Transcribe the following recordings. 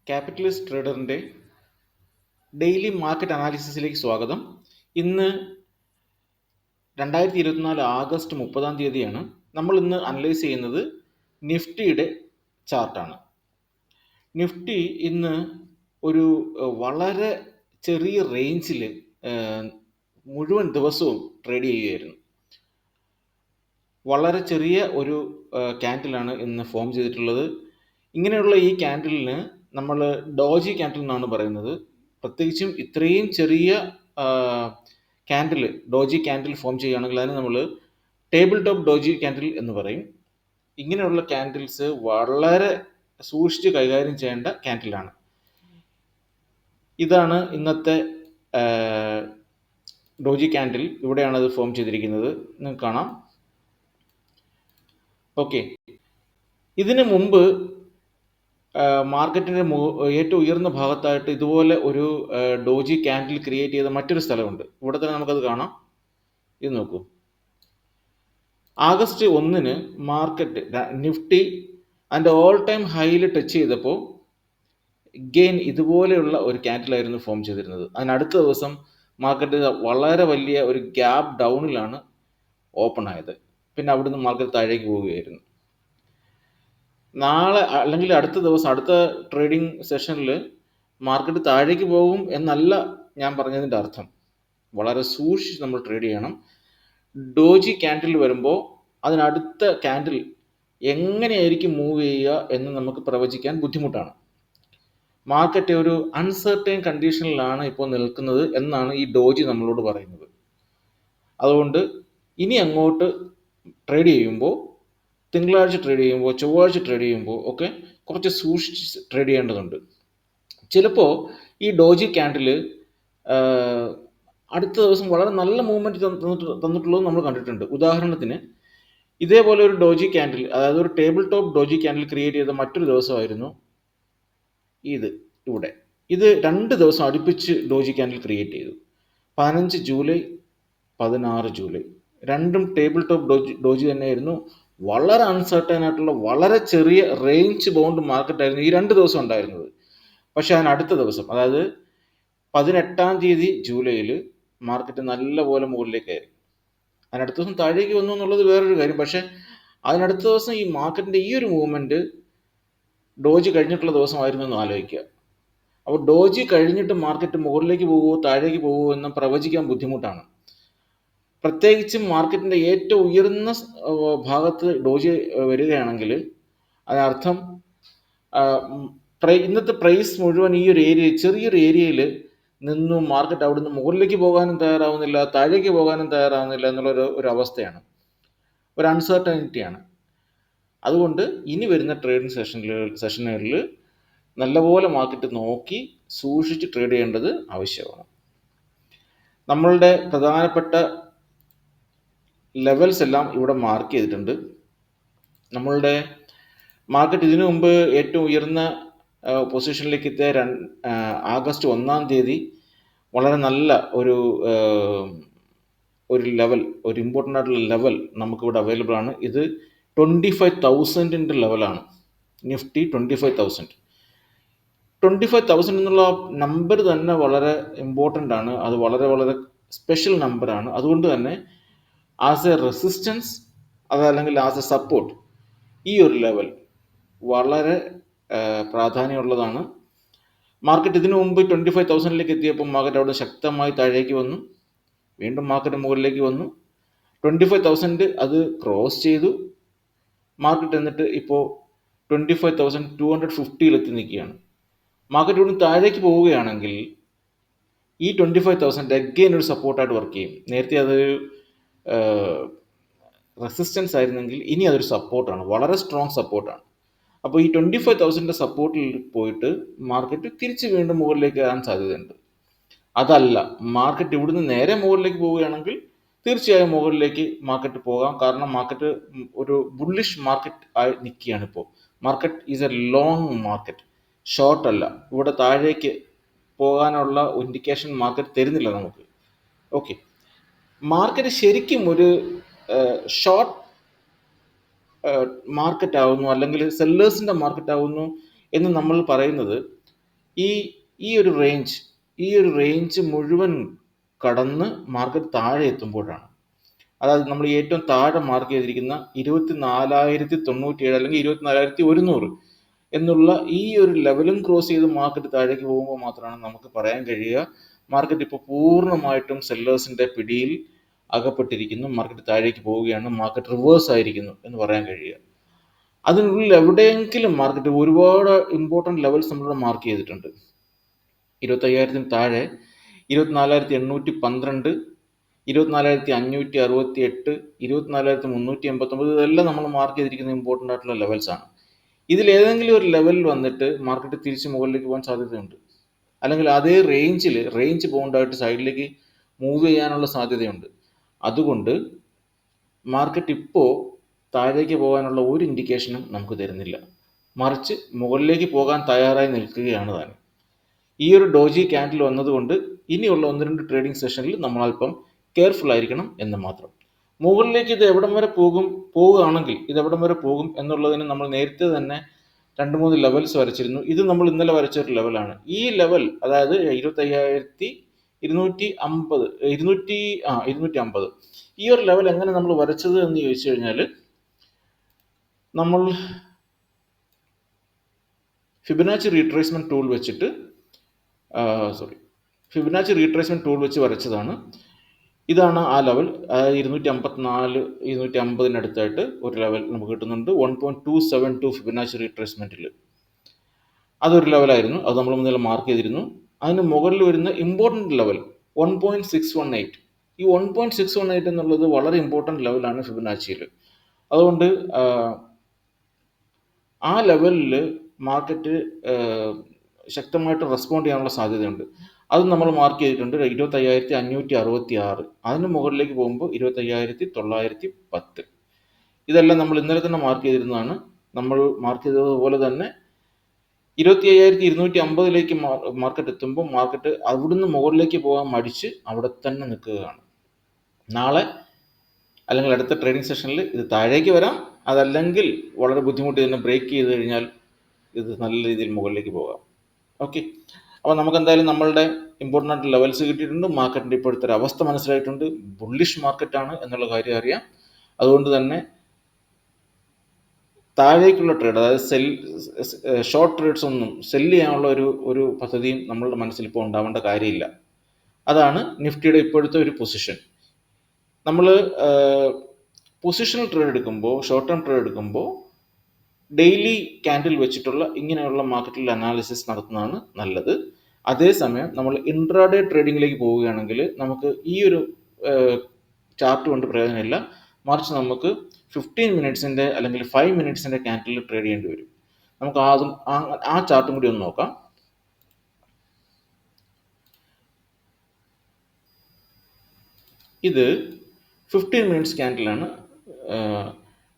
Capitalist ട്രേഡറിൻ്റെ daily market അനാലിസിസിലേക്ക് സ്വാഗതം. ഇന്ന് 2024 August 30 നമ്മൾ ഇന്ന് അനലൈസ് ചെയ്യുന്നത് നിഫ്റ്റിയുടെ ചാർട്ടാണ്. നിഫ്റ്റി ഇന്ന് ഒരു വളരെ ചെറിയ റേഞ്ചിൽ മുഴുവൻ ദിവസവും ട്രേഡ് ചെയ്യുകയായിരുന്നു. വളരെ ചെറിയ ഒരു ക്യാൻഡിലാണ് ഇന്ന് ഫോം ചെയ്തിട്ടുള്ളത്. ഇങ്ങനെയുള്ള ഈ ക്യാൻഡിലിന് നമ്മൾ ഡോജി ക്യാൻഡിൽ എന്നാണ് പറയുന്നത്. പ്രത്യേകിച്ചും ഇത്രയും ചെറിയ ക്യാൻഡിൽ ഡോജി ക്യാൻഡിൽ ഫോം ചെയ്യുകയാണെങ്കിൽ അതിന് നമ്മൾ ടേബിൾ ടോപ്പ് ഡോജി ക്യാൻഡിൽ എന്ന് പറയും. ഇങ്ങനെയുള്ള ക്യാൻഡിൽസ് വളരെ സൂക്ഷിച്ച് കൈകാര്യം ചെയ്യേണ്ട ക്യാൻഡിലാണ്. ഇതാണ് ഇന്നത്തെ ഡോജി ക്യാൻഡിൽ. ഇവിടെയാണ് അത് ഫോം ചെയ്തിരിക്കുന്നത്, നിങ്ങൾക്ക് കാണാം. ഓക്കെ, ഇതിന് മുമ്പ് മാർക്കറ്റിൻ്റെ ഏറ്റവും ഉയർന്ന ഭാഗത്തായിട്ട് ഇതുപോലെ ഒരു ഡോജി ക്യാൻഡിൽ ക്രിയേറ്റ് ചെയ്ത മറ്റൊരു സ്ഥലമുണ്ട്. ഇവിടെ തന്നെ നമുക്കത് കാണാം. ഇത് നോക്കൂ, ആഗസ്റ്റ് 1 മാർക്കറ്റ് നിഫ്റ്റി അതിൻ്റെ ഓൾ ടൈം ഹൈയിൽ ടച്ച് ചെയ്തപ്പോൾ ഗെയിൻ ഇതുപോലെയുള്ള ഒരു ക്യാൻഡിലായിരുന്നു ഫോം ചെയ്തിരുന്നത്. അതിനടുത്ത ദിവസം മാർക്കറ്റ് വളരെ വലിയ ഒരു ഗ്യാപ്പ് ഡൗണിലാണ് ഓപ്പൺ ആയത്. പിന്നെ അവിടുന്ന് മാർക്കറ്റ് താഴേക്ക് പോവുകയായിരുന്നു. നാളെ അല്ലെങ്കിൽ അടുത്ത ദിവസം അടുത്ത ട്രേഡിംഗ് സെഷനിൽ മാർക്കറ്റ് താഴേക്ക് പോകും എന്നല്ല ഞാൻ പറഞ്ഞതിൻ്റെ അർത്ഥം. വളരെ സൂക്ഷിച്ച് നമ്മൾ ട്രേഡ് ചെയ്യണം. ഡോജി ക്യാൻഡിൽ വരുമ്പോൾ അതിനടുത്ത ക്യാൻഡിൽ എങ്ങനെയായിരിക്കും മൂവ് ചെയ്യുക എന്ന് നമുക്ക് പ്രവചിക്കാൻ ബുദ്ധിമുട്ടാണ്. മാർക്കറ്റ് ഒരു അൺസർട്ടൈൻ കണ്ടീഷനിലാണ് ഇപ്പോൾ നിൽക്കുന്നത് എന്നാണ് ഈ ഡോജി നമ്മളോട് പറയുന്നത്. അതുകൊണ്ട് ഇനി അങ്ങോട്ട് ട്രേഡ് ചെയ്യുമ്പോൾ, തിങ്കളാഴ്ച ട്രേഡ് ചെയ്യുമ്പോൾ, ചൊവ്വാഴ്ച ട്രേഡ് ചെയ്യുമ്പോൾ ഒക്കെ കുറച്ച് സൂക്ഷിച്ച് ട്രേഡ് ചെയ്യേണ്ടതുണ്ട്. ചിലപ്പോൾ ഈ ഡോജി ക്യാൻഡിൽ അടുത്ത ദിവസം വളരെ നല്ല മൂവ്മെൻറ്റ് തന്നിട്ടുള്ളത് നമ്മൾ കണ്ടിട്ടുണ്ട്. ഉദാഹരണത്തിന് ഇതേപോലെ ഒരു ഡോജി ക്യാൻഡിൽ, അതായത് ഒരു table top doji candle create ചെയ്ത മറ്റൊരു ദിവസമായിരുന്നു ഇവിടെ. ഇത് 2 ദിവസം അടുപ്പിച്ച് ഡോജി ക്യാൻഡിൽ ക്രിയേറ്റ് ചെയ്തു. 15 ജൂലൈ, 16 ജൂലൈ രണ്ടും ടേബിൾ ടോപ്പ് ഡോജി തന്നെയായിരുന്നു. വളരെ അൺസർട്ടൈൻ ആയിട്ടുള്ള വളരെ ചെറിയ റേഞ്ച് ബൗണ്ട് മാർക്കറ്റ് ആയിരുന്നു ഈ 2 ദിവസം ഉണ്ടായിരുന്നത്. പക്ഷെ അതിനടുത്ത ദിവസം, അതായത് 18 ജൂലൈയിൽ മാർക്കറ്റ് നല്ലപോലെ മുകളിലേക്ക് കയറി. അതിനടുത്ത ദിവസം താഴേക്ക് വന്നു എന്നുള്ളത് വേറൊരു കാര്യം. പക്ഷെ അതിനടുത്ത ദിവസം ഈ മാർക്കറ്റിൻ്റെ ഈ ഒരു മൂവ്മെൻറ്റ് ഡോജി കഴിഞ്ഞിട്ടുള്ള ദിവസമായിരുന്നു എന്ന് ആലോചിക്കുക. അപ്പോൾ ഡോജി കഴിഞ്ഞിട്ട് മാർക്കറ്റ് മുകളിലേക്ക് പോകുമോ താഴേക്ക് പോകുമോ എന്ന് പ്രവചിക്കാൻ ബുദ്ധിമുട്ടാണ്. പ്രത്യേകിച്ചും മാർക്കറ്റിൻ്റെ ഏറ്റവും ഉയർന്ന ഭാഗത്ത് ഡോജി വരികയാണെങ്കിൽ അതിനർത്ഥം ഇന്നത്തെ പ്രൈസ് മുഴുവൻ ഈ ഒരു ഏരിയ, ചെറിയൊരു ഏരിയയിൽ നിന്നും മാർക്കറ്റ് അവിടുന്ന് മുകളിലേക്ക് പോകാനും തയ്യാറാവുന്നില്ല, താഴേക്ക് പോകാനും തയ്യാറാവുന്നില്ല എന്നുള്ളൊരു അവസ്ഥയാണ്, ഒരു അൺസർട്ടനിറ്റിയാണ്. അതുകൊണ്ട് ഇനി വരുന്ന ട്രേഡിംഗ് സെഷനുകളിൽ നല്ലപോലെ മാർക്കറ്റ് നോക്കി സൂക്ഷിച്ച് ട്രേഡ് ചെയ്യേണ്ടത് ആവശ്യമാണ്. നമ്മളുടെ പ്രധാനപ്പെട്ട ലെവൽസ് എല്ലാം ഇവിടെ മാർക്ക് ചെയ്തിട്ടുണ്ട്. നമ്മളുടെ മാർക്കറ്റ് ഇതിനു മുമ്പ് ഏറ്റവും ഉയർന്ന പൊസിഷനിലേക്ക് എത്തിയ ആഗസ്റ്റ് 1 വളരെ നല്ല ഒരു ലെവൽ, ഒരു ഇമ്പോർട്ടൻ്റ് ആയിട്ടുള്ള ലെവൽ നമുക്കിവിടെ അവൈലബിൾ ആണ്. ഇത് 25,000 ലെവലാണ്. നിഫ്റ്റി 25,000 എന്നുള്ള നമ്പർ തന്നെ വളരെ ഇമ്പോർട്ടൻ്റ് ആണ്. അത് വളരെ വളരെ സ്പെഷ്യൽ നമ്പറാണ്. അതുകൊണ്ട് തന്നെ ആസ് എ റെസിസ്റ്റൻസ് അതല്ലെങ്കിൽ ആസ് എ സപ്പോർട്ട് ഈ ഒരു ലെവൽ വളരെ പ്രാധാന്യമുള്ളതാണ്. മാർക്കറ്റ് ഇതിനു മുമ്പ് 25,000 എത്തിയപ്പോൾ മാർക്കറ്റ് അവിടെ ശക്തമായി താഴേക്ക് വന്നു, വീണ്ടും മാർക്കറ്റ് മുകളിലേക്ക് വന്നു. 25,000 അത് ക്രോസ് ചെയ്തു. മാർക്കറ്റ് എന്നിട്ട് ഇപ്പോൾ 25,250 എത്തി നിൽക്കുകയാണ്. മാർക്കറ്റ് ഇവിടെ താഴേക്ക് പോവുകയാണെങ്കിൽ ഈ 25,000 അഗെയിൻ ഒരു സപ്പോർട്ടായിട്ട് വർക്ക് ചെയ്യും. നേരത്തെ അതൊരു റെസിസ്റ്റൻസ് ആയിരുന്നെങ്കിൽ ഇനി അതൊരു സപ്പോർട്ടാണ്, വളരെ സ്ട്രോങ് സപ്പോർട്ടാണ്. അപ്പോൾ ഈ 25,000 സപ്പോർട്ടിൽ പോയിട്ട് മാർക്കറ്റ് തിരിച്ച് വീണ്ടും മുകളിലേക്ക് കയറാൻ സാധ്യതയുണ്ട്. അതല്ല, മാർക്കറ്റ് ഇവിടുന്ന് നേരെ മുകളിലേക്ക് പോവുകയാണെങ്കിൽ തീർച്ചയായും മുകളിലേക്ക് മാർക്കറ്റ് പോകാം. കാരണം മാർക്കറ്റ് ഒരു ബുള്ളിഷ് മാർക്കറ്റ് ആയി നിൽക്കുകയാണ് ഇപ്പോൾ. Market is A long market, short അല്ല. ഇവിടെ താഴേക്ക് പോകാനുള്ള ഇൻഡിക്കേഷൻ മാർക്കറ്റ് തരുന്നില്ല നമുക്ക്. ഓക്കെ, മാർക്കറ്റ് ശരിക്കും ഒരു ഷോർട്ട് മാർക്കറ്റ് ആവുന്നു അല്ലെങ്കിൽ സെല്ലേഴ്സിൻ്റെ മാർക്കറ്റ് ആവുന്നു എന്ന് നമ്മൾ പറയുന്നത് ഈ ഈ ഒരു റേഞ്ച് മുഴുവൻ കടന്ന് മാർക്കറ്റ് താഴെ എത്തുമ്പോഴാണ്, അതായത് നമ്മൾ ഏറ്റവും താഴെ മാർക്ക് ചെയ്തിരിക്കുന്ന 24,097 അല്ലെങ്കിൽ 24,100 എന്നുള്ള ഈ ഒരു ലെവലും ക്രോസ് ചെയ്ത് മാർക്കറ്റ് താഴേക്ക് പോകുമ്പോൾ മാത്രമാണ് നമുക്ക് പറയാൻ കഴിയുക മാർക്കറ്റ് ഇപ്പോൾ പൂർണ്ണമായിട്ടും സെല്ലേഴ്സിന്റെ പിടിയിൽ അകപ്പെട്ടിരിക്കുന്നു, മാർക്കറ്റ് താഴേക്ക് പോവുകയാണ്, മാർക്കറ്റ് റിവേഴ്സ് ആയിരിക്കുന്നു എന്ന് പറയാൻ കഴിയുക. അതിനുള്ളിൽ എവിടെയെങ്കിലും മാർക്കറ്റ് ഒരുപാട് ഇമ്പോർട്ടൻറ്റ് ലെവൽസ് നമ്മളിവിടെ മാർക്ക് ചെയ്തിട്ടുണ്ട്. 25,000 താഴെ 24,812, 24,568, 24,389, ഇതെല്ലാം നമ്മൾ മാർക്ക് ചെയ്തിരിക്കുന്ന ഇമ്പോർട്ടൻ്റ് ആയിട്ടുള്ള ലെവൽസ് ആണ്. ഇതിൽ ഏതെങ്കിലും ഒരു ലെവലിൽ വന്നിട്ട് മാർക്കറ്റ് തിരിച്ച് മുകളിലേക്ക് പോകാൻ സാധ്യതയുണ്ട്, അല്ലെങ്കിൽ അതേ റേഞ്ച് ബൗണ്ടായിട്ട് സൈഡിലേക്ക് മൂവ് ചെയ്യാനുള്ള സാധ്യതയുണ്ട്. അതുകൊണ്ട് മാർക്കറ്റ് ഇപ്പോൾ താഴേക്ക് പോകാനുള്ള ഒരു ഇൻഡിക്കേഷനും നമുക്ക് തരുന്നില്ല, മറിച്ച് മുകളിലേക്ക് പോകാൻ തയ്യാറായി നിൽക്കുകയാണ് താൻ. ഈ ഒരു ഡോജി ക്യാൻഡിൽ വന്നതുകൊണ്ട് ഇനിയുള്ള 1-2 ട്രേഡിംഗ് സെഷനിൽ നമ്മൾ അല്പം കെയർഫുൾ ആയിരിക്കണം എന്ന് മാത്രം. മുകളിലേക്ക് ഇത് എവിടം വരെ പോവുകയാണെങ്കിൽ ഇത് എവിടം വരെ പോകും എന്നുള്ളതിന് നമ്മൾ നേരത്തെ തന്നെ 2-3 ലെവൽസ് വരച്ചിരുന്നു. ഇത് നമ്മൾ ഇന്നലെ വരച്ച ഒരു ലെവലാണ്. ഈ ലെവൽ, അതായത് 25,250 ഈ ഒരു ലെവൽ എങ്ങനെ നമ്മൾ വരച്ചത് എന്ന് ചോദിച്ചു കഴിഞ്ഞാൽ, നമ്മൾ ഫിബൊനാച്ചി റീട്രേസ്മെന്റ് ടൂൾ വെച്ച് വരച്ചതാണ്. ഇതാണ് ആ ലെവൽ. 254, 250 ഒരു ലെവൽ നമുക്ക് കിട്ടുന്നുണ്ട് 1.272 ഫിബൊനാച്ചി റീട്രേസ്മെന്റിൽ. അതൊരു ലെവലായിരുന്നു, അത് നമ്മൾ മുന്നിൽ മാർക്ക് ചെയ്തിരുന്നു. അതിന് മുകളിൽ വരുന്ന ഇമ്പോർട്ടൻറ്റ് ലെവൽ 1.618. ഈ 1.618 എന്നുള്ളത് വളരെ ഇമ്പോർട്ടൻറ്റ് ലെവലാണ് ഫിബൊനാച്ചിയിൽ. അതുകൊണ്ട് ആ ലെവലിൽ മാർക്കറ്റ് ശക്തമായിട്ട് റെസ്പോണ്ട് ചെയ്യാനുള്ള സാധ്യതയുണ്ട്. അത് നമ്മൾ മാർക്ക് ചെയ്തിട്ടുണ്ട് 25,566. അതിന് മുകളിലേക്ക് പോകുമ്പോൾ 25,910. ഇതെല്ലാം നമ്മൾ ഇന്നലെ തന്നെ മാർക്ക് ചെയ്തിരുന്നതാണ്. നമ്മൾ മാർക്ക് ചെയ്തതുപോലെ തന്നെ 25,250 മാർക്കറ്റ് എത്തുമ്പോൾ മാർക്കറ്റ് അവിടുന്ന് മുകളിലേക്ക് പോകാൻ മടിച്ച് അവിടെ തന്നെ നിൽക്കുകയാണ്. നാളെ അല്ലെങ്കിൽ അടുത്ത ട്രേഡിംഗ് സെഷനിൽ ഇത് താഴേക്ക് വരാം, അതല്ലെങ്കിൽ വളരെ ബുദ്ധിമുട്ടി തന്നെ ബ്രേക്ക് ചെയ്ത് കഴിഞ്ഞാൽ ഇത് നല്ല രീതിയിൽ മുകളിലേക്ക് പോകാം. ഓക്കെ, അപ്പോൾ നമുക്ക് എന്തായാലും നമ്മളുടെ ഇമ്പോർട്ടൻ്റ് ആയിട്ട് ലെവൽസ് കിട്ടിയിട്ടുണ്ട്. മാർക്കറ്റിൻ്റെ ഇപ്പോഴത്തെ ഒരു അവസ്ഥ മനസ്സിലായിട്ടുണ്ട്. ബുള്ളിഷ് മാർക്കറ്റാണ് എന്നുള്ള കാര്യം അറിയാം. അതുകൊണ്ട് തന്നെ താഴേക്കുള്ള ട്രേഡ്, അതായത് ഷോർട്ട് ട്രേഡ്സ് ഒന്നും സെല്ല് ചെയ്യാനുള്ള ഒരു പദ്ധതിയും നമ്മളുടെ മനസ്സിൽ ഇപ്പോൾ ഉണ്ടാവേണ്ട കാര്യമില്ല. അതാണ് നിഫ്റ്റിയുടെ ഇപ്പോഴത്തെ ഒരു പൊസിഷൻ. നമ്മൾ പൊസിഷണൽ ട്രേഡ് എടുക്കുമ്പോൾ, ഷോർട്ട് ടേം ട്രേഡ് എടുക്കുമ്പോൾ ഡെയിലി ക്യാൻഡിൽ വെച്ചിട്ടുള്ള ഇങ്ങനെയുള്ള മാർക്കറ്റിൽ അനാലിസിസ് നടത്തുന്നതാണ് നല്ലത്. അതേസമയം നമ്മൾ ഇൻട്രാഡേ ട്രേഡിങ്ങിലേക്ക് പോവുകയാണെങ്കിൽ നമുക്ക് ഈ ഒരു ചാർട്ട് കൊണ്ട് പ്രയോജനമില്ല, മറിച്ച് നമുക്ക് 15 മിനിറ്റ്സിൻ്റെ അല്ലെങ്കിൽ 5 മിനിറ്റ്സിൻ്റെ ക്യാൻഡിൽ ട്രേഡ് ചെയ്യേണ്ടി വരും. നമുക്ക് ആ ചാർട്ടും കൂടി ഒന്ന് നോക്കാം. ഇത് 15 മിനിറ്റ്സ് ക്യാൻഡിലാണ്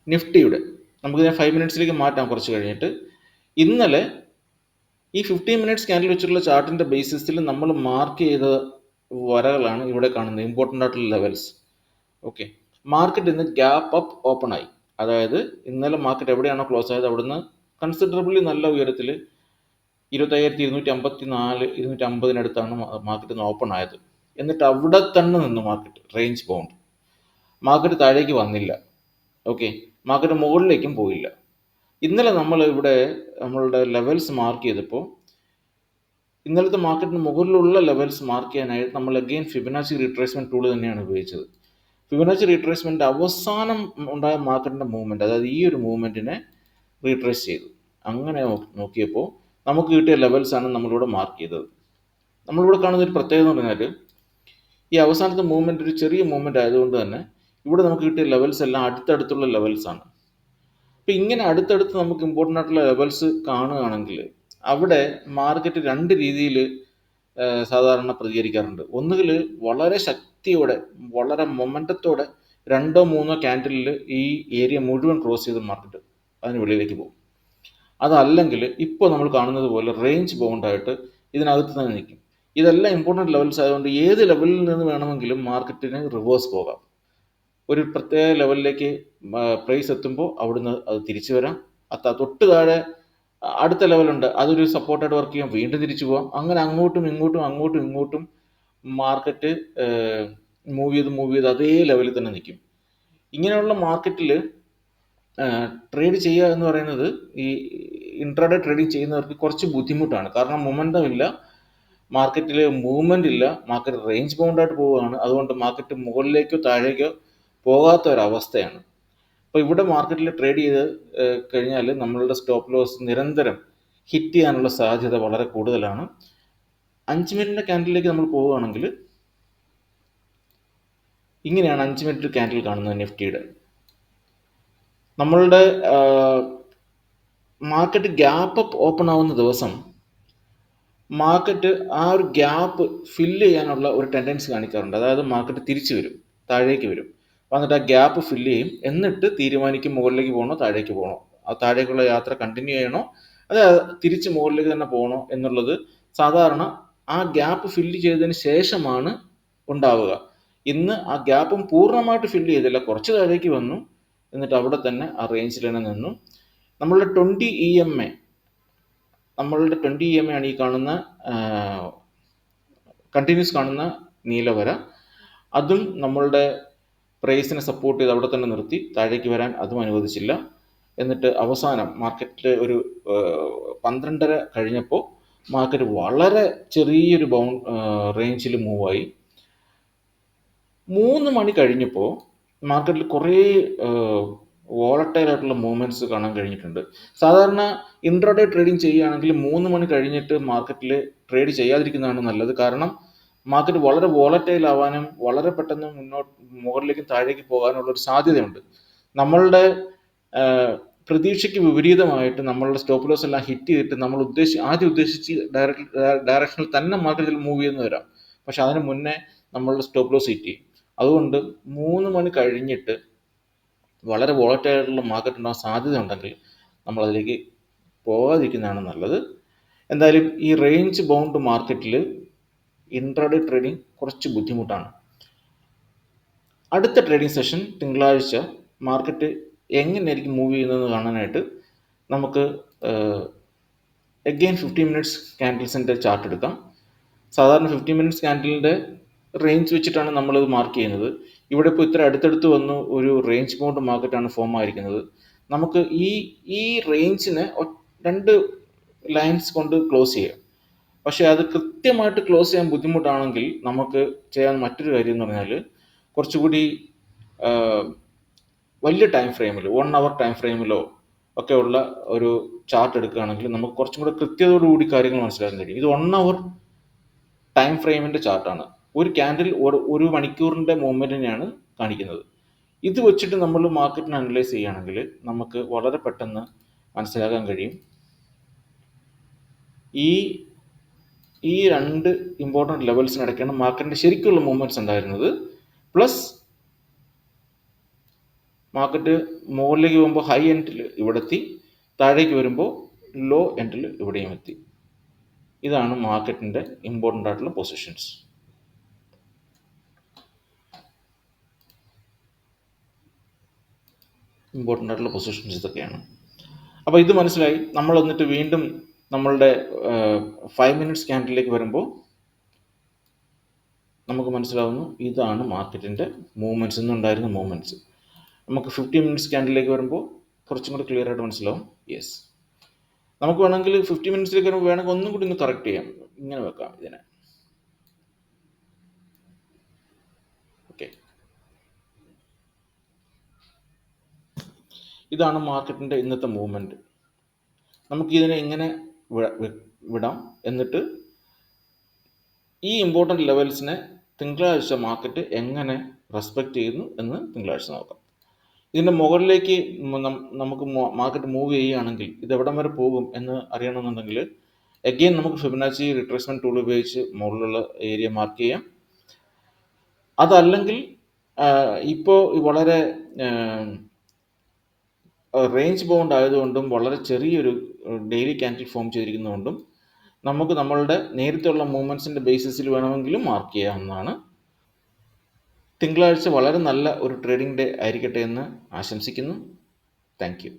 നിഫ്റ്റിയുടെ. നമുക്കിതിനെ 5 മിനിറ്റ്സിലേക്ക് മാറ്റാം കുറച്ച് കഴിഞ്ഞിട്ട്. ഇന്നലെ ഈ 15 മിനിറ്റ്സ് ക്യാൻഡിൽ വെച്ചിട്ടുള്ള ചാർട്ടിൻ്റെ ബേസിസിൽ നമ്മൾ മാർക്ക് ചെയ്ത വരകളാണ് ഇവിടെ കാണുന്നത്, ഇമ്പോർട്ടൻ്റ് ആയിട്ടുള്ള ലെവൽസ്. ഓക്കെ, മാർക്കറ്റ് ഇന്ന് ഗ്യാപ്പ് അപ്പ് ഓപ്പൺ ആയി. അതായത് ഇന്നലെ മാർക്കറ്റ് എവിടെയാണോ ക്ലോസ് ആയത് അവിടുന്ന് കൺസിഡറബിളി നല്ല ഉയരത്തിൽ 25,254, 250 മാർക്കറ്റ് ഓപ്പൺ ആയത്. എന്നിട്ട് അവിടെ തന്നെ നിന്നു മാർക്കറ്റ് റേഞ്ച് ബൗണ്ട്. മാർക്കറ്റ് താഴേക്ക് വന്നില്ല. ഓക്കെ, മാർക്കറ്റ് മുകളിലേക്കും പോയില്ല. ഇന്നലെ നമ്മൾ ഇവിടെ നമ്മളുടെ ലെവൽസ് മാർക്ക് ചെയ്തപ്പോൾ ഇന്നലത്തെ മാർക്കറ്റിന് മുകളിലുള്ള ലെവൽസ് മാർക്ക് ചെയ്യാനായിട്ട് നമ്മൾ അഗെയിൻ ഫിബൊനാച്ചി റീട്രേസ്മെന്റ് ടൂൾ തന്നെയാണ് ഉപയോഗിച്ചത്. ഫിബൊനാച്ചി റീട്രേസ്മെന്റ് അവസാനം ഉണ്ടായ മാർക്കറ്റിന്റെ മൂവ്മെന്റ്, അതായത് ഈ ഒരു മൂവ്മെന്റിനെ റീട്രേസ് ചെയ്തു. അങ്ങനെ നോക്കിയപ്പോൾ നമുക്ക് കിട്ടിയ ലെവൽസ് ആണ് നമ്മളിവിടെ മാർക്ക് ചെയ്തത്. നമ്മളിവിടെ കാണുന്ന ഒരു പ്രത്യേകത എന്ന് പറഞ്ഞാൽ ഈ അവസാനത്തെ മൂവ്മെന്റ് ഒരു ചെറിയ മൂവ്മെന്റ് ആയതുകൊണ്ട് തന്നെ ഇവിടെ നമുക്ക് കിട്ടിയ ലെവൽസ് എല്ലാം അടുത്തടുത്തുള്ള ലെവൽസ് ആണ്. അപ്പം ഇങ്ങനെ അടുത്തടുത്ത് നമുക്ക് ഇമ്പോർട്ടൻ്റ് ആയിട്ടുള്ള ലെവൽസ് കാണുകയാണെങ്കിൽ അവിടെ മാർക്കറ്റ് 2 രീതിയിൽ സാധാരണ പ്രതികരിക്കാറുണ്ട്. ഒന്നുകിൽ വളരെ ശക്തിയോടെ, വളരെ മൊമെൻ്റത്തോടെ 2-3 ക്യാൻഡിലിൽ ഈ ഏരിയ മുഴുവൻ ക്രോസ് ചെയ്ത് മാർക്കറ്റ് അതിന് വെളിയിലേക്ക് പോകും. അതല്ലെങ്കിൽ ഇപ്പോൾ നമ്മൾ കാണുന്നത് പോലെ റേഞ്ച് ബൗണ്ടായിട്ട് ഇതിനകത്ത് തന്നെ നിൽക്കും. ഇതെല്ലാം ഇമ്പോർട്ടൻ്റ് ലെവൽസ് ആയതുകൊണ്ട് ഏത് ലെവലിൽ നിന്ന് വേണമെങ്കിലും മാർക്കറ്റിന് റിവേഴ്സ് പോകാം. ഒരു പ്രത്യേക ലെവലിലേക്ക് പ്രൈസ് എത്തുമ്പോൾ അവിടുന്ന് അത് തിരിച്ചു വരാം. തൊട്ട് താഴെ അടുത്ത ലെവലുണ്ട്, അതൊരു സപ്പോർട്ടായിട്ട് വർക്ക് ചെയ്യാം, വീണ്ടും തിരിച്ചു പോവാം. അങ്ങനെ അങ്ങോട്ടും ഇങ്ങോട്ടും മാർക്കറ്റ് മൂവ് ചെയ്ത് അതേ ലെവലിൽ തന്നെ നിൽക്കും. ഇങ്ങനെയുള്ള മാർക്കറ്റിൽ ട്രേഡ് ചെയ്യുക എന്ന് പറയുന്നത് ഈ ഇൻട്രാഡേ ട്രേഡിംഗ് ചെയ്യുന്നവർക്ക് കുറച്ച് ബുദ്ധിമുട്ടാണ്. കാരണം മൊമെൻ്റം ഇല്ല, മാർക്കറ്റിൽ മൂവ്മെൻ്റ് ഇല്ല, മാർക്കറ്റ് റേഞ്ച് ബൗണ്ടായിട്ട് പോവുകയാണ്. അതുകൊണ്ട് മാർക്കറ്റ് മുകളിലേക്കോ താഴേക്കോ പോകാത്ത ഒരവസ്ഥയാണ്. അപ്പോൾ ഇവിടെ മാർക്കറ്റിൽ ട്രേഡ് ചെയ്ത് കഴിഞ്ഞാൽ നമ്മളുടെ സ്റ്റോപ്പ് ലോസ് നിരന്തരം ഹിറ്റ് ചെയ്യാനുള്ള സാധ്യത വളരെ കൂടുതലാണ്. 5 മിനിറ്റിൻ്റെ ക്യാൻഡിലേക്ക് നമ്മൾ പോവുകയാണെങ്കിൽ ഇങ്ങനെയാണ് 5 മിനിറ്റ് ക്യാൻഡിൽ കാണുന്നത് നിഫ്റ്റിയുടെ. നമ്മളുടെ മാർക്കറ്റ് ഗ്യാപ്പ് അപ്പ് ഓപ്പൺ ആവുന്ന ദിവസം മാർക്കറ്റ് ആ ഒരു ഗ്യാപ്പ് ഫില്ല് ചെയ്യാനുള്ള ഒരു ടെൻഡൻസി കാണിക്കാറുണ്ട്. അതായത് മാർക്കറ്റ് തിരിച്ചു വരും, താഴേക്ക് വരും, വന്നിട്ട് ആ ഗ്യാപ്പ് ഫില്ല് ചെയ്യും, എന്നിട്ട് തീരുമാനിക്കും മുകളിലേക്ക് പോകണോ താഴേക്ക് പോകണോ, ആ താഴേക്കുള്ള യാത്ര കണ്ടിന്യൂ ചെയ്യണോ അത് തിരിച്ച് മുകളിലേക്ക് തന്നെ പോകണോ എന്നുള്ളത് സാധാരണ ആ ഗ്യാപ്പ് ഫില്ല് ചെയ്തതിന് ശേഷമാണ് ഉണ്ടാവുക. ഇന്ന് ആ ഗ്യാപ്പും പൂർണ്ണമായിട്ട് ഫില്ല് ചെയ്തില്ല, കുറച്ച് താഴേക്ക് വന്നു, എന്നിട്ട് അവിടെ തന്നെ ആ റേഞ്ചിൽ തന്നെ നിന്നു. നമ്മളുടെ 20 EMA ആണ് ഈ കാണുന്ന കണ്ടിന്യൂസ് കാണുന്ന നീലവര. അതും നമ്മളുടെ പ്രൈസിനെ സപ്പോർട്ട് ചെയ്ത് അവിടെ തന്നെ നിർത്തി, താഴേക്ക് വരാൻ അതും അനുവദിച്ചില്ല. എന്നിട്ട് അവസാനം മാർക്കറ്റിൽ ഒരു 12:30 കഴിഞ്ഞപ്പോൾ മാർക്കറ്റ് വളരെ ചെറിയൊരു റേഞ്ചിൽ മൂവായി. 3 മണി കഴിഞ്ഞപ്പോൾ മാർക്കറ്റിൽ കുറേ വോളറ്റൈൽ ആയിട്ടുള്ള മൂവ്മെൻറ്റ്സ് കാണാൻ കഴിഞ്ഞിട്ടുണ്ട്. സാധാരണ ഇൻട്രാഡേ ട്രേഡിംഗ് ചെയ്യുകയാണെങ്കിൽ 3 മണി കഴിഞ്ഞിട്ട് മാർക്കറ്റിൽ ട്രേഡ് ചെയ്യാതിരിക്കുന്നതാണ് നല്ലത്. കാരണം മാർക്കറ്റ് വളരെ വോളറ്റൈൽ ആവാനും വളരെ പെട്ടെന്ന് മുകളിലേക്കും താഴേക്ക് പോകാനുള്ളൊരു സാധ്യതയുണ്ട്. നമ്മളുടെ പ്രതീക്ഷയ്ക്ക് വിപരീതമായിട്ട് നമ്മളുടെ സ്റ്റോപ്പ് ലോസ് എല്ലാം ഹിറ്റ് ചെയ്തിട്ട് നമ്മൾ ആദ്യം ഉദ്ദേശിച്ച് ഡയറക്ഷനിൽ തന്നെ മാർക്കറ്റിൽ മൂവ് ചെയ്യുന്ന വരാം. പക്ഷെ അതിന് മുന്നേ നമ്മളുടെ സ്റ്റോപ്പ് ലോസ് ഹിറ്റ് ചെയ്യും. അതുകൊണ്ട് 3 മണി കഴിഞ്ഞിട്ട് വളരെ വോളറ്റൈലായിട്ടുള്ള മാർക്കറ്റ് ഉണ്ടാകാൻ സാധ്യത ഉണ്ടെങ്കിൽ നമ്മളതിലേക്ക് പോകാതിരിക്കുന്നതാണ് നല്ലത്. എന്തായാലും ഈ റേഞ്ച് ബൗണ്ട് മാർക്കറ്റിൽ ഇൻട്രാഡേ ട്രേഡിംഗ് കുറച്ച് ബുദ്ധിമുട്ടാണ്. അടുത്ത ട്രേഡിംഗ് സെഷൻ തിങ്കളാഴ്ച മാർക്കറ്റ് എങ്ങനെയായിരിക്കും മൂവ് ചെയ്യുന്നതെന്ന് കാണാനായിട്ട് നമുക്ക് അഗെയിൻ 15 മിനിറ്റ്സ് ക്യാൻഡിൽസിൻ്റെ ചാർട്ട് എടുക്കാം. സാധാരണ 15 മിനിറ്റ്സ് ക്യാൻഡിലിൻ്റെ റേഞ്ച് വെച്ചിട്ടാണ് നമ്മളിത് മാർക്ക് ചെയ്യുന്നത്. ഇവിടെ ഇപ്പോൾ ഇത്ര അടുത്തടുത്ത് വന്ന് ഒരു റേഞ്ച് ബൗണ്ട് മാർക്കറ്റാണ് ഫോം ആയിരിക്കുന്നത്. നമുക്ക് ഈ റേഞ്ചിനെ 2 ലൈൻസ് കൊണ്ട് ക്ലോസ് ചെയ്യാം. പക്ഷേ അത് കൃത്യമായിട്ട് ക്ലോസ് ചെയ്യാൻ ബുദ്ധിമുട്ടാണെങ്കിൽ നമുക്ക് ചെയ്യാൻ മറ്റൊരു കാര്യം എന്ന് പറഞ്ഞാൽ കുറച്ചുകൂടി വലിയ ടൈം ഫ്രെയിമിൽ 1 hour ടൈം ഫ്രെയിമിലോ ഒക്കെ ഉള്ള ഒരു ചാർട്ട് എടുക്കുകയാണെങ്കിൽ നമുക്ക് കുറച്ചും കൂടെ കൃത്യതയോടുകൂടി കാര്യങ്ങൾ മനസ്സിലാക്കാൻ കഴിയും. ഇത് 1 hour ടൈം ഫ്രെയിമിൻ്റെ ചാർട്ടാണ്. ഒരു ക്യാൻഡിൽ 1 മണിക്കൂറിൻ്റെ മൂവ്മെൻറ്റിനെയാണ് കാണിക്കുന്നത്. ഇത് വെച്ചിട്ട് നമ്മൾ മാർക്കറ്റിനെ അനലൈസ് ചെയ്യുകയാണെങ്കിൽ നമുക്ക് വളരെ പെട്ടെന്ന് മനസ്സിലാക്കാൻ കഴിയും ഈ 2 ഇമ്പോർട്ടൻറ്റ് ലെവൽസിനിടയ്ക്കാണ് മാർക്കറ്റിൻ്റെ ശരിക്കുള്ള മൂവ്മെൻറ്റ്സ് ഉണ്ടായിരുന്നത്. പ്ലസ് മാർക്കറ്റ് മുകളിലേക്ക് പോകുമ്പോൾ ഹൈ എൻഡിൽ ഇവിടെ എത്തി, താഴേക്ക് വരുമ്പോൾ ലോ എൻഡിൽ ഇവിടെയും എത്തി. ഇതാണ് മാർക്കറ്റിൻ്റെ ഇമ്പോർട്ടൻ്റ് ആയിട്ടുള്ള പൊസിഷൻസ്. ഇതൊക്കെയാണ്. അപ്പോൾ ഇത് മനസ്സിലായി. നമ്മൾ എന്നിട്ട് വീണ്ടും നമ്മളുടെ 5 മിനിറ്റ്സ് ക്യാൻഡിലേക്ക് വരുമ്പോൾ നമുക്ക് മനസ്സിലാവുന്നു ഇതാണ് മാർക്കറ്റിൻ്റെ മൂവ്മെൻറ്റ്സ്, ഇന്നുണ്ടായിരുന്ന മൂവ്മെൻറ്റ്സ്. നമുക്ക് 15 മിനിറ്റ്സ് ക്യാൻഡിലേക്ക് വരുമ്പോൾ കുറച്ചും കൂടി ക്ലിയർ ആയിട്ട് മനസ്സിലാവും. യെസ്, നമുക്ക് വേണമെങ്കിൽ 50 മിനിറ്റ്സിലേക്ക് വരുമ്പോൾ വേണമെങ്കിൽ ഒന്നും കൂടി ഒന്ന് കറക്റ്റ് ചെയ്യാം. ഇങ്ങനെ വെക്കാം ഇതിനെ. ഓക്കെ, ഇതാണ് മാർക്കറ്റിൻ്റെ ഇന്നത്തെ മൂവ്മെൻറ്റ്. നമുക്കിതിനെ ഇങ്ങനെ വിടാം. എന്നിട്ട് ഈ ഇമ്പോർട്ടൻ്റ് ലെവൽസിനെ തിങ്കളാഴ്ച മാർക്കറ്റ് എങ്ങനെ റെസ്പെക്റ്റ് ചെയ്യുന്നു എന്ന് തിങ്കളാഴ്ച നോക്കാം. ഇതിൻ്റെ മുകളിലേക്ക് നമുക്ക് മാർക്കറ്റ് മൂവ് ചെയ്യുകയാണെങ്കിൽ ഇത് എവിടം വരെ പോകും എന്ന് അറിയണമെന്നുണ്ടെങ്കിൽ അഗെയിൻ നമുക്ക് ഫിബൊനാച്ചി റിട്രേസ്മെൻറ്റ് ടൂൾ ഉപയോഗിച്ച് മുകളിലുള്ള ഏരിയ മാർക്ക് ചെയ്യാം. അതല്ലെങ്കിൽ ഇപ്പോൾ വളരെ റേഞ്ച് ബൗണ്ട് ആയതുകൊണ്ടും വളരെ ചെറിയൊരു ഡെയിലി ക്യാൻഡിൽ ഫോം ചെയ്തിരിക്കുന്നതുകൊണ്ടും നമുക്ക് നമ്മളുടെ നേരത്തെയുള്ള മൂവ്മെൻറ്റ്സിൻ്റെ ബേസിസിൽ വേണമെങ്കിലും മാർക്ക് ചെയ്യാവുന്നതാണ്. തിങ്കളാഴ്ച വളരെ നല്ല ഒരു ട്രേഡിംഗ് ഡേ ആയിരിക്കട്ടെ എന്ന് ആശംസിക്കുന്നു. Thank you.